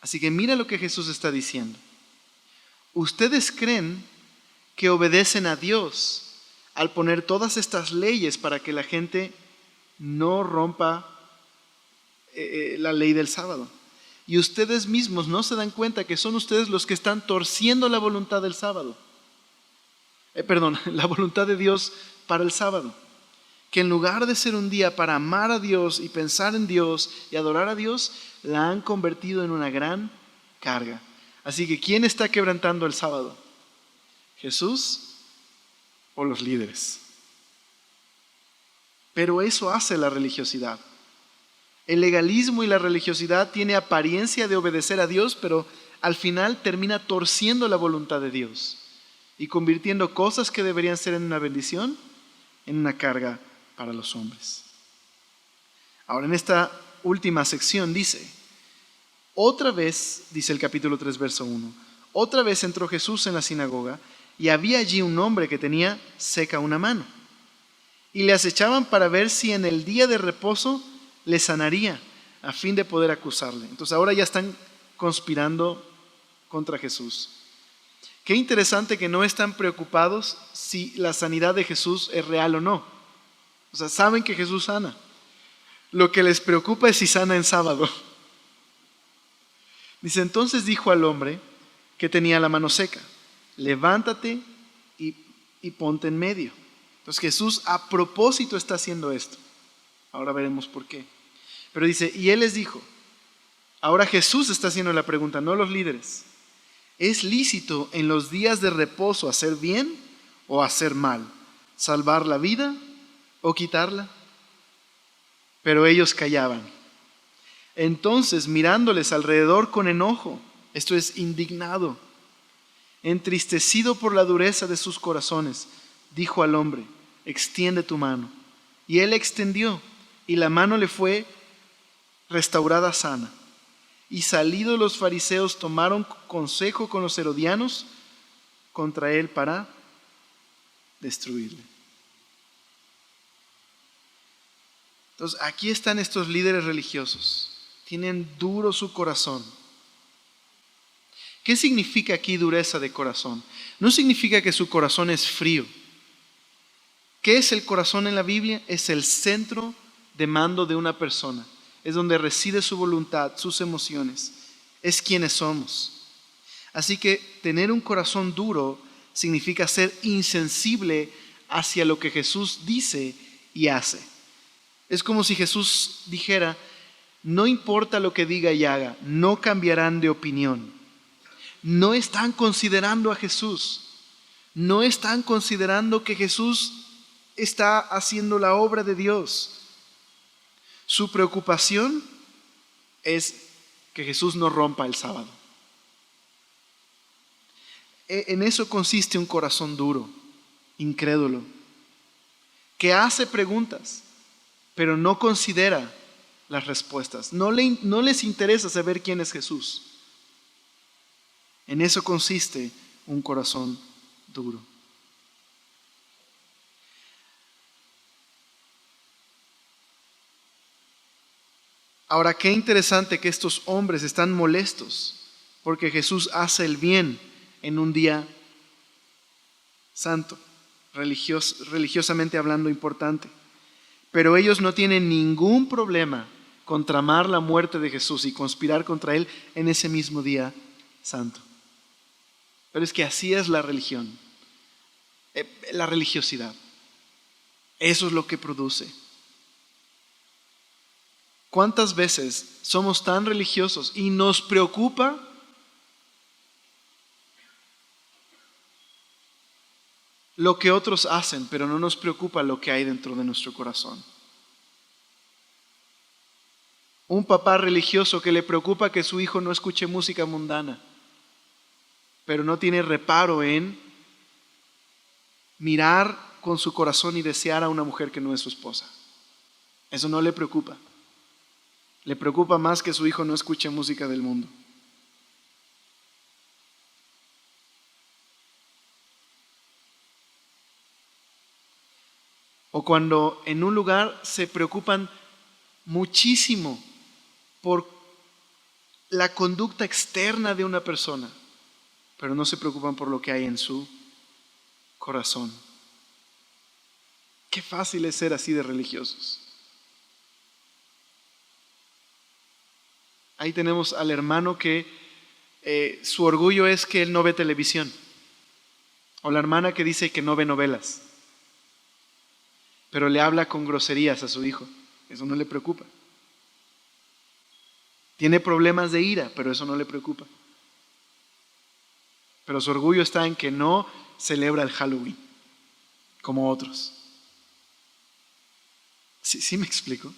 Así que mira lo que Jesús está diciendo. Ustedes creen que obedecen a Dios al poner todas estas leyes para que la gente no rompa la ley del sábado. Y ustedes mismos no se dan cuenta que son ustedes los que están torciendo la voluntad del sábado. La voluntad de Dios para el sábado. Que en lugar de ser un día para amar a Dios y pensar en Dios y adorar a Dios, la han convertido en una gran carga. Así que ¿quién está quebrantando el sábado? ¿Jesús o los líderes? Pero eso hace la religiosidad. El legalismo y la religiosidad tiene apariencia de obedecer a Dios, pero al final termina torciendo la voluntad de Dios y convirtiendo cosas que deberían ser en una bendición en una carga para los hombres. Ahora en esta última sección dice, otra vez, dice el capítulo 3, verso 1, otra vez entró Jesús en la sinagoga y había allí un hombre que tenía seca una mano. Y le acechaban para ver si en el día de reposo le sanaría, a fin de poder acusarle. Entonces ahora ya están conspirando contra Jesús. Qué interesante que no están preocupados si la sanidad de Jesús es real o no. O sea, saben que Jesús sana. Lo que les preocupa es si sana en sábado. Dice, entonces dijo al hombre que tenía la mano seca, levántate y ponte en medio. Entonces Jesús a propósito está haciendo esto. Ahora veremos por qué. Pero dice, y él les dijo, ahora Jesús está haciendo la pregunta, no los líderes. ¿Es lícito en los días de reposo hacer bien o hacer mal? ¿Salvar la vida o quitarla? Pero ellos callaban. Entonces, mirándoles alrededor con enojo, esto es indignado, entristecido por la dureza de sus corazones, dijo al hombre, extiende tu mano. Y él extendió, y la mano le fue restaurada sana. Y salidos los fariseos tomaron consejo con los herodianos contra él para destruirle. Entonces, aquí están estos líderes religiosos. Tienen duro su corazón. ¿Qué significa aquí dureza de corazón? No significa que su corazón es frío. ¿Qué es el corazón en la Biblia? Es el centro de mando de una persona. Es donde reside su voluntad, sus emociones. Es quienes somos. Así que tener un corazón duro significa ser insensible hacia lo que Jesús dice y hace. Es como si Jesús dijera, no importa lo que diga y haga, no cambiarán de opinión. No están considerando a Jesús. No están considerando que Jesús está haciendo la obra de Dios. Su preocupación es que Jesús no rompa el sábado. En eso consiste un corazón duro, incrédulo, que hace preguntas, pero no considera las respuestas. No les interesa saber quién es Jesús. En eso consiste un corazón duro. Ahora, qué interesante que estos hombres están molestos porque Jesús hace el bien en un día santo, religiosamente hablando importante. Pero ellos no tienen ningún problema con tramar la muerte de Jesús y conspirar contra Él en ese mismo día santo. Pero es que así es la religión, la religiosidad. Eso es lo que produce. ¿Cuántas veces somos tan religiosos y nos preocupa lo que otros hacen, pero no nos preocupa lo que hay dentro de nuestro corazón? Un papá religioso que le preocupa que su hijo no escuche música mundana, pero no tiene reparo en mirar con su corazón y desear a una mujer que no es su esposa. Eso no le preocupa. Le preocupa más que su hijo no escuche música del mundo. O cuando en un lugar se preocupan muchísimo por la conducta externa de una persona, pero no se preocupan por lo que hay en su corazón. Qué fácil es ser así de religiosos. Ahí tenemos al hermano que su orgullo es que él no ve televisión. O la hermana que dice que no ve novelas, pero le habla con groserías a su hijo. Eso no le preocupa. Tiene problemas de ira, pero eso no le preocupa. Pero su orgullo está en que no celebra el Halloween, como otros. ¿Sí me explico?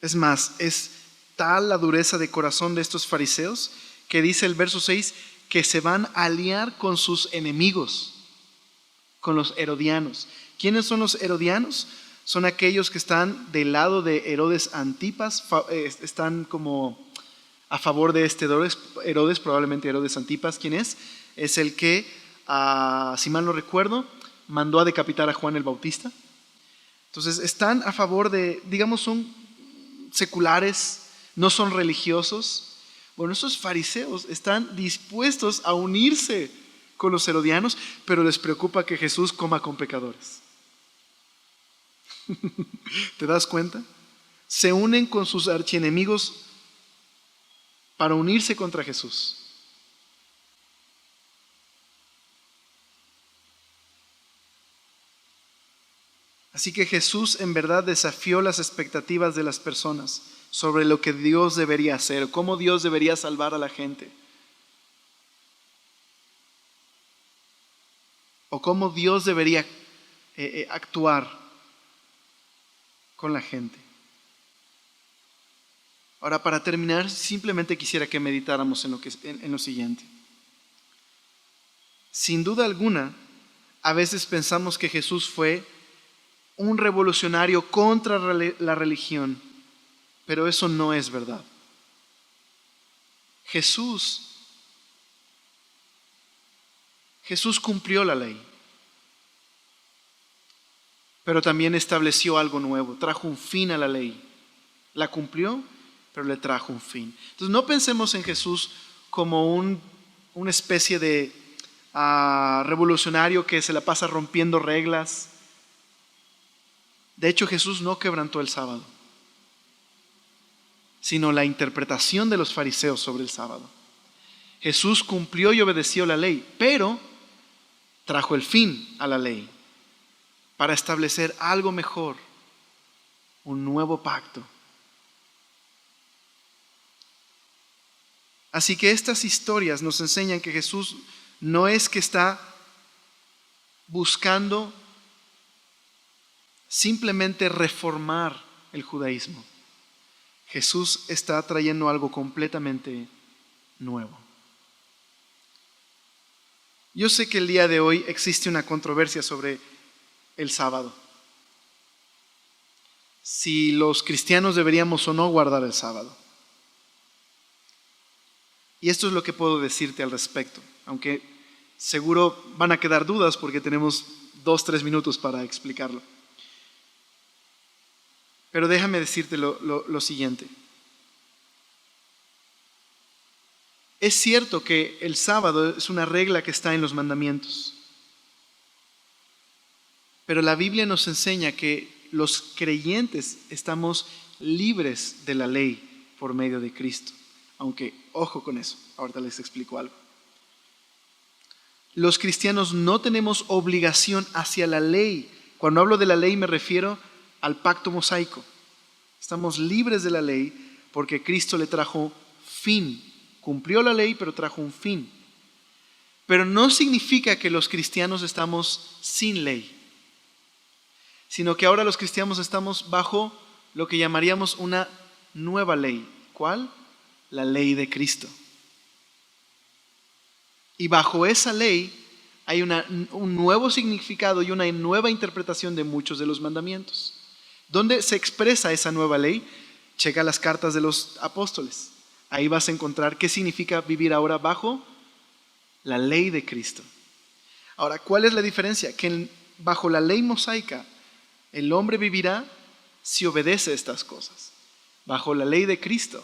Es más, es tal la dureza de corazón de estos fariseos que dice el verso 6 que se van a aliar con sus enemigos, con los herodianos. ¿Quiénes son los herodianos? Son aquellos que están del lado de Herodes Antipas, están como a favor de este Herodes, probablemente Herodes Antipas. ¿Quién es? Es el que, si mal no recuerdo, mandó a decapitar a Juan el Bautista. Entonces están a favor de, digamos, son seculares, no son religiosos. Bueno, esos fariseos están dispuestos a unirse con los herodianos, pero les preocupa que Jesús coma con pecadores. ¿Te das cuenta? Se unen con sus archienemigos para unirse contra Jesús. Así que Jesús en verdad desafió las expectativas de las personas sobre lo que Dios debería hacer, cómo Dios debería salvar a la gente, o cómo Dios debería actuar con la gente. Ahora, para terminar, simplemente quisiera que meditáramos en lo siguiente. Sin duda alguna, a veces pensamos que Jesús fue un revolucionario contra la religión, pero eso no es verdad. Jesús cumplió la ley, pero también estableció algo nuevo, trajo un fin a la ley. La cumplió, pero le trajo un fin. Entonces no pensemos en Jesús como una especie de revolucionario que se la pasa rompiendo reglas. De hecho, Jesús no quebrantó el sábado, sino la interpretación de los fariseos sobre el sábado. Jesús cumplió y obedeció la ley, pero trajo el fin a la ley para establecer algo mejor, un nuevo pacto. Así que estas historias nos enseñan que Jesús no es que está buscando simplemente reformar el judaísmo. Jesús está trayendo algo completamente nuevo. Yo sé que el día de hoy existe una controversia sobre el sábado. Si los cristianos deberíamos o no guardar el sábado. Y esto es lo que puedo decirte al respecto, aunque seguro van a quedar dudas porque tenemos 2-3 minutos para explicarlo. Pero déjame decirte lo siguiente. Es cierto que el sábado es una regla que está en los mandamientos, pero la Biblia nos enseña que los creyentes estamos libres de la ley por medio de Cristo. Aunque, ojo con eso, ahorita les explico algo. Los cristianos no tenemos obligación hacia la ley. Cuando hablo de la ley me refiero al pacto mosaico. Estamos libres de la ley porque Cristo le trajo fin. Cumplió la ley, pero trajo un fin. Pero no significa que los cristianos estamos sin ley, sino que ahora los cristianos estamos bajo lo que llamaríamos una nueva ley. ¿Cuál? La ley de Cristo. Y bajo esa ley hay un nuevo significado y una nueva interpretación de muchos de los mandamientos. ¿Dónde se expresa esa nueva ley? Checa las cartas de los apóstoles. Ahí vas a encontrar qué significa vivir ahora bajo la ley de Cristo. Ahora, ¿cuál es la diferencia? Que bajo la ley mosaica el hombre vivirá si obedece estas cosas. Bajo la ley de Cristo,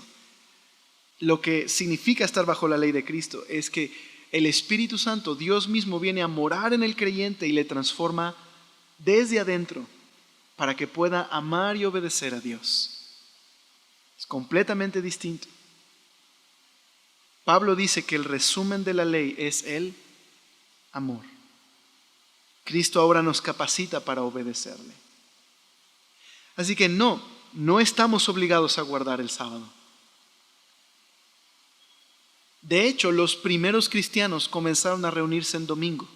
lo que significa estar bajo la ley de Cristo es que el Espíritu Santo, Dios mismo, viene a morar en el creyente y le transforma desde adentro para que pueda amar y obedecer a Dios. Es completamente distinto. Pablo dice que el resumen de la ley es el amor. Cristo ahora nos capacita para obedecerle. Así que no estamos obligados a guardar el sábado. De hecho, los primeros cristianos comenzaron a reunirse en domingo,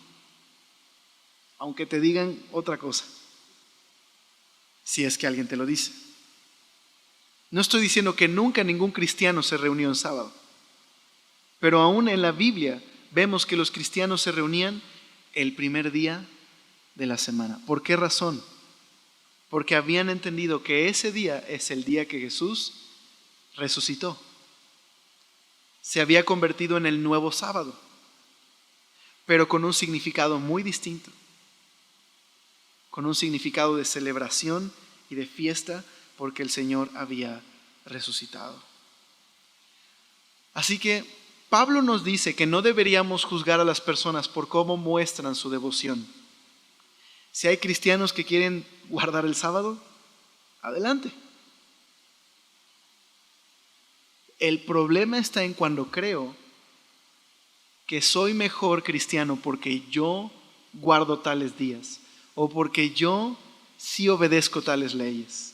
aunque te digan otra cosa, si es que alguien te lo dice. No estoy diciendo que nunca ningún cristiano se reunió en sábado, pero aún en la Biblia vemos que los cristianos se reunían el primer día de la semana. ¿Por qué razón? Porque habían entendido que ese día es el día que Jesús resucitó. Se había convertido en el nuevo sábado, pero con un significado muy distinto, con un significado de celebración y de fiesta porque el Señor había resucitado. Así que Pablo nos dice que no deberíamos juzgar a las personas por cómo muestran su devoción. Si hay cristianos que quieren guardar el sábado, adelante. El problema está en cuando creo que soy mejor cristiano porque yo guardo tales días o porque yo sí obedezco tales leyes.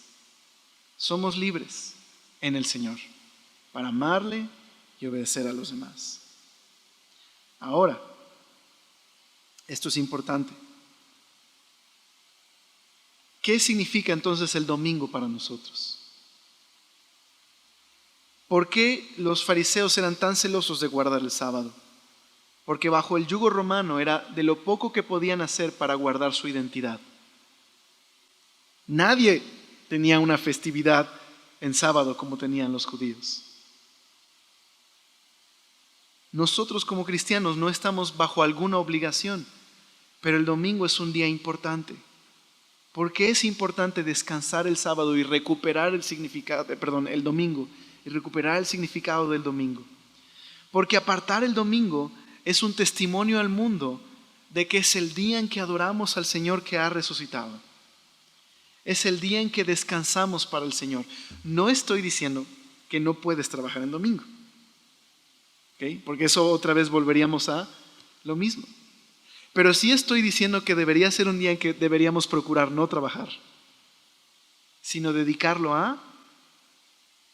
Somos libres en el Señor para amarle y obedecer a los demás. Ahora, esto es importante. ¿Qué significa entonces el domingo para nosotros? ¿Por qué los fariseos eran tan celosos de guardar el sábado? porque bajo el yugo romano era de lo poco que podían hacer para guardar su identidad. Nadie tenía una festividad en sábado como tenían los judíos. Nosotros como cristianos no estamos bajo alguna obligación, pero el domingo es un día importante. ¿Por qué es importante descansar el sábado y recuperar el domingo y recuperar el significado del domingo? Porque apartar el domingo es un testimonio al mundo de que es el día en que adoramos al Señor que ha resucitado. Es el día en que descansamos para el Señor. No estoy diciendo que no puedes trabajar en domingo, ¿okay? Porque eso otra vez volveríamos a lo mismo. Pero sí estoy diciendo que debería ser un día en que deberíamos procurar no trabajar, sino dedicarlo a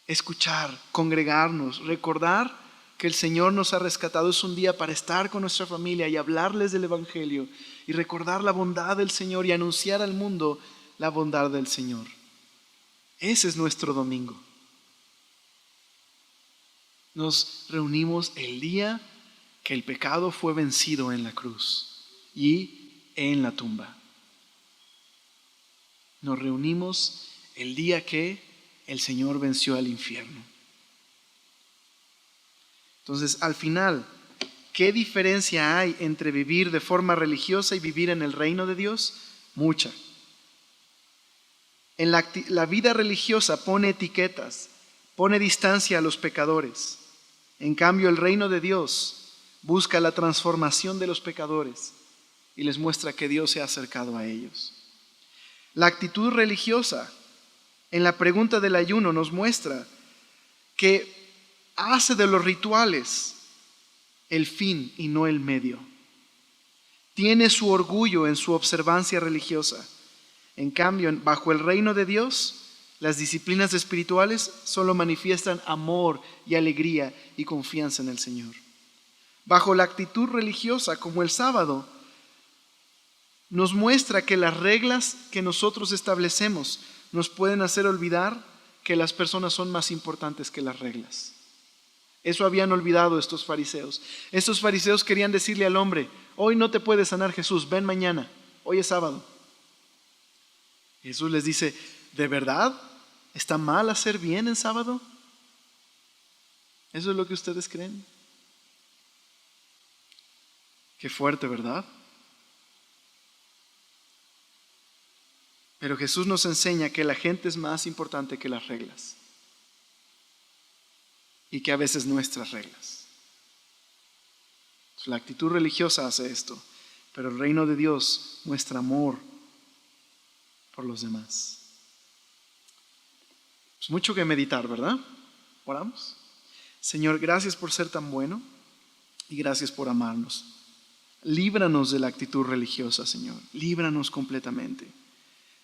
escuchar, congregarnos, recordar que el Señor nos ha rescatado. Es un día para estar con nuestra familia y hablarles del Evangelio y recordar la bondad del Señor y anunciar al mundo la bondad del Señor. Ese es nuestro domingo. Nos reunimos el día que el pecado fue vencido en la cruz y en la tumba. Nos reunimos el día que el Señor venció al infierno. Entonces, al final, ¿qué diferencia hay entre vivir de forma religiosa y vivir en el reino de Dios? Mucha. En la vida religiosa pone etiquetas, pone distancia a los pecadores. En cambio, el reino de Dios busca la transformación de los pecadores y les muestra que Dios se ha acercado a ellos. La actitud religiosa en la pregunta del ayuno nos muestra que hace de los rituales el fin y no el medio. Tiene su orgullo en su observancia religiosa. En cambio, bajo el reino de Dios, las disciplinas espirituales solo manifiestan amor y alegría y confianza en el Señor. Bajo la actitud religiosa, como el sábado, nos muestra que las reglas que nosotros establecemos nos pueden hacer olvidar que las personas son más importantes que las reglas. Eso habían olvidado estos fariseos. Estos fariseos querían decirle al hombre: hoy no te puede sanar Jesús, ven mañana, hoy es sábado. Jesús les dice: ¿de verdad está mal hacer bien en sábado? ¿Eso es lo que ustedes creen? Qué fuerte, ¿verdad? Pero Jesús nos enseña que la gente es más importante que las reglas y que a veces nuestras reglas. La actitud religiosa hace esto, pero el reino de Dios muestra amor por los demás. Es mucho que meditar, ¿verdad? ¿Oramos? Señor, gracias por ser tan bueno y gracias por amarnos. Líbranos de la actitud religiosa, Señor. Líbranos completamente.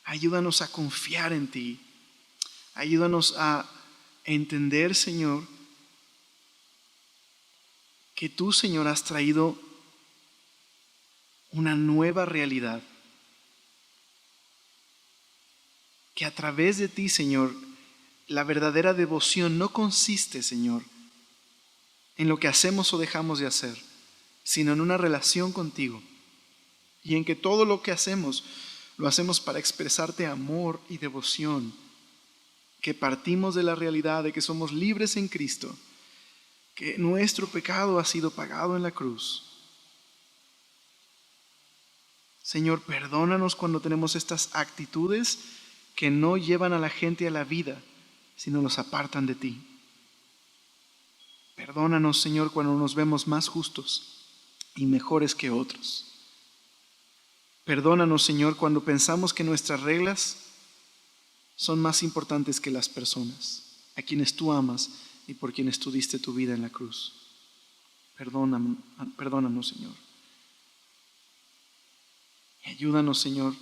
Ayúdanos a confiar en ti. Ayúdanos a entender, Señor, que tú, Señor, has traído una nueva realidad. Que a través de ti, Señor, la verdadera devoción no consiste, Señor, en lo que hacemos o dejamos de hacer, sino en una relación contigo. Y en que todo lo que hacemos, lo hacemos para expresarte amor y devoción. Que partimos de la realidad de que somos libres en Cristo, que nuestro pecado ha sido pagado en la cruz. Señor, perdónanos cuando tenemos estas actitudes que no llevan a la gente a la vida, sino los apartan de ti. Perdónanos, Señor, cuando nos vemos más justos y mejores que otros. Perdónanos, Señor, cuando pensamos que nuestras reglas son más importantes que las personas, a quienes tú amas y por quienes tú diste tu vida en la cruz. Perdónanos, Señor. Y ayúdanos, Señor,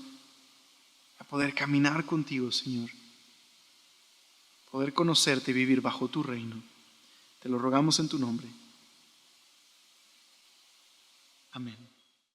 a poder caminar contigo, Señor. Poder conocerte y vivir bajo tu reino. Te lo rogamos en tu nombre. Amén.